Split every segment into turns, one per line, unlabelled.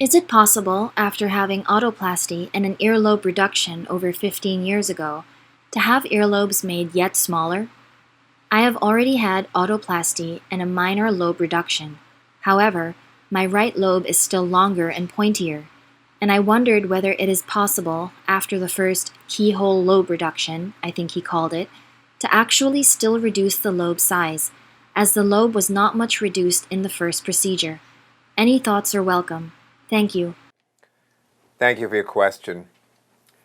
Is it possible, after having otoplasty and an earlobe reduction over 15 years ago, to have earlobes made yet smaller? I have already had otoplasty and a minor lobe reduction. However, my right lobe is still longer and pointier, and I wondered whether it is possible, after the first keyhole lobe reduction, I think he called it, to actually still reduce the lobe size, as the lobe was not much reduced in the first procedure. Any thoughts are welcome. Thank you.
Thank you for your question.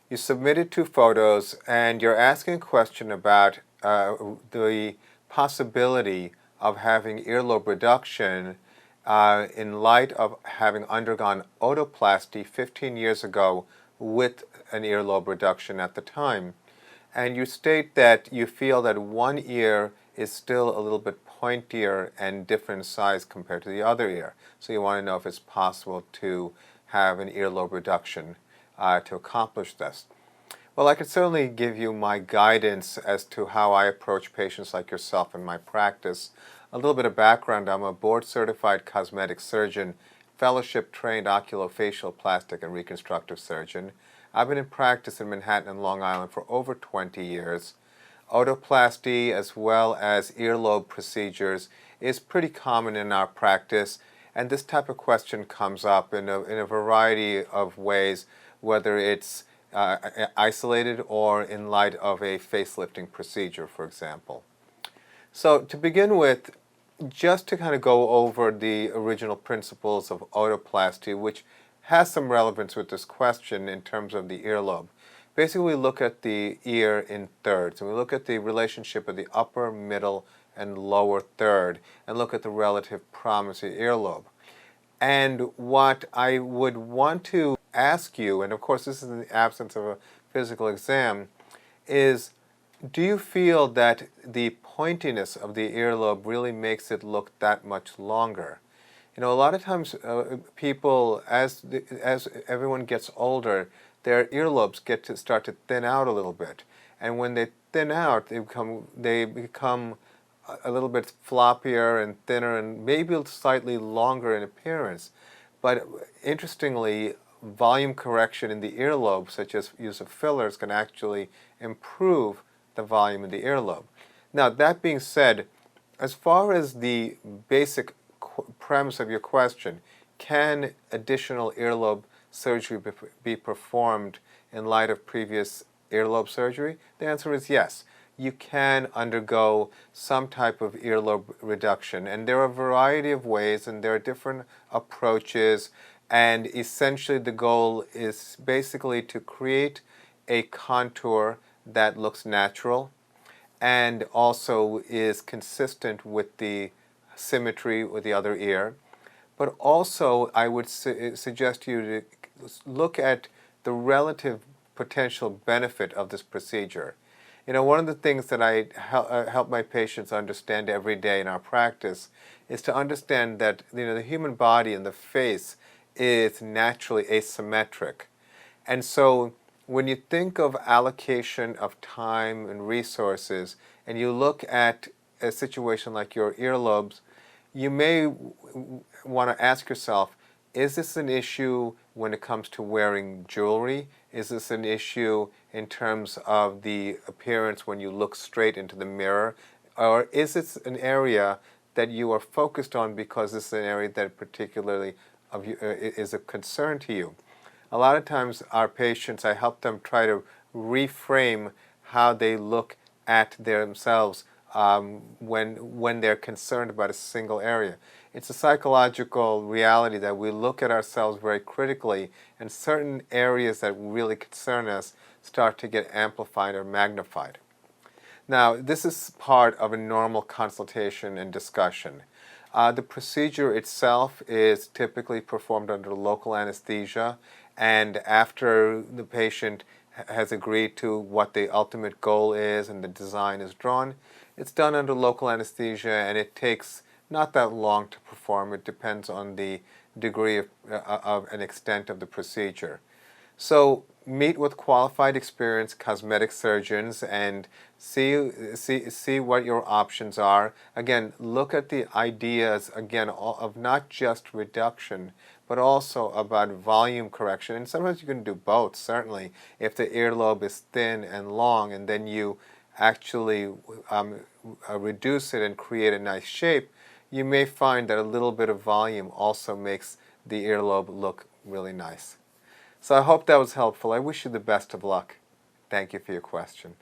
You submitted two photos and you're asking a question about the possibility of having earlobe reduction in light of having undergone otoplasty 15 years ago with an earlobe reduction at the time. And you state that you feel that one ear is still a little bit pointier and different size compared to the other ear. So you want to know if it's possible to have an earlobe reduction to accomplish this. Well, I could certainly give you my guidance as to how I approach patients like yourself in my practice. A little bit of background: I'm a board-certified cosmetic surgeon, fellowship-trained oculofacial plastic and reconstructive surgeon. I've been in practice in Manhattan and Long Island for over 20 years. Otoplasty as well as earlobe procedures is pretty common in our practice, and this type of question comes up in a variety of ways, whether it's isolated or in light of a facelifting procedure, for example. So to begin with, just to kind of go over the original principles of otoplasty, which has some relevance with this question in terms of the earlobe. Basically, we look at the ear in thirds, and we look at the relationship of the upper, middle, and lower third, and look at the relative prominence of the earlobe. And what I would want to ask you, and of course this is in the absence of a physical exam, is do you feel that the pointiness of the earlobe really makes it look that much longer? You know, a lot of times people, as everyone gets older, their earlobes start to thin out a little bit. And when they thin out, they become a little bit floppier and thinner and maybe slightly longer in appearance. But interestingly, volume correction in the earlobe, such as use of fillers, can actually improve the volume in the earlobe. Now, that being said, as far as the basic premise of your question, can additional earlobe surgery be performed in light of previous earlobe surgery? The answer is yes. You can undergo some type of earlobe reduction, and there are a variety of ways, and there are different approaches, and essentially the goal is basically to create a contour that looks natural and also is consistent with the symmetry with the other ear. But also I would suggest you to look at the relative potential benefit of this procedure. You know, one of the things that I help my patients understand every day in our practice is to understand that, you know, the human body and the face is naturally asymmetric. And so when you think of allocation of time and resources, and you look at a situation like your earlobes, you may want to ask yourself, is this an issue when it comes to wearing jewelry? Is this an issue in terms of the appearance when you look straight into the mirror? Or is this an area that you are focused on because this is an area that particularly is a concern to you? A lot of times our patients, I help them try to reframe how they look at themselves when they're concerned about a single area. It's a psychological reality that we look at ourselves very critically, and certain areas that really concern us start to get amplified or magnified. Now, this is part of a normal consultation and discussion. The procedure itself is typically performed under local anesthesia, and after the patient has agreed to what the ultimate goal is and the design is drawn, it's done under local anesthesia, and it takes not that long to perform. It depends on the degree of and extent of the procedure. So meet with qualified, experienced cosmetic surgeons and see what your options are. Again, look at the ideas again of not just reduction, but also about volume correction. And sometimes you can do both, certainly, if the earlobe is thin and long, and then you actually reduce it and create a nice shape, you may find that a little bit of volume also makes the earlobe look really nice. So I hope that was helpful. I wish you the best of luck. Thank you for your question.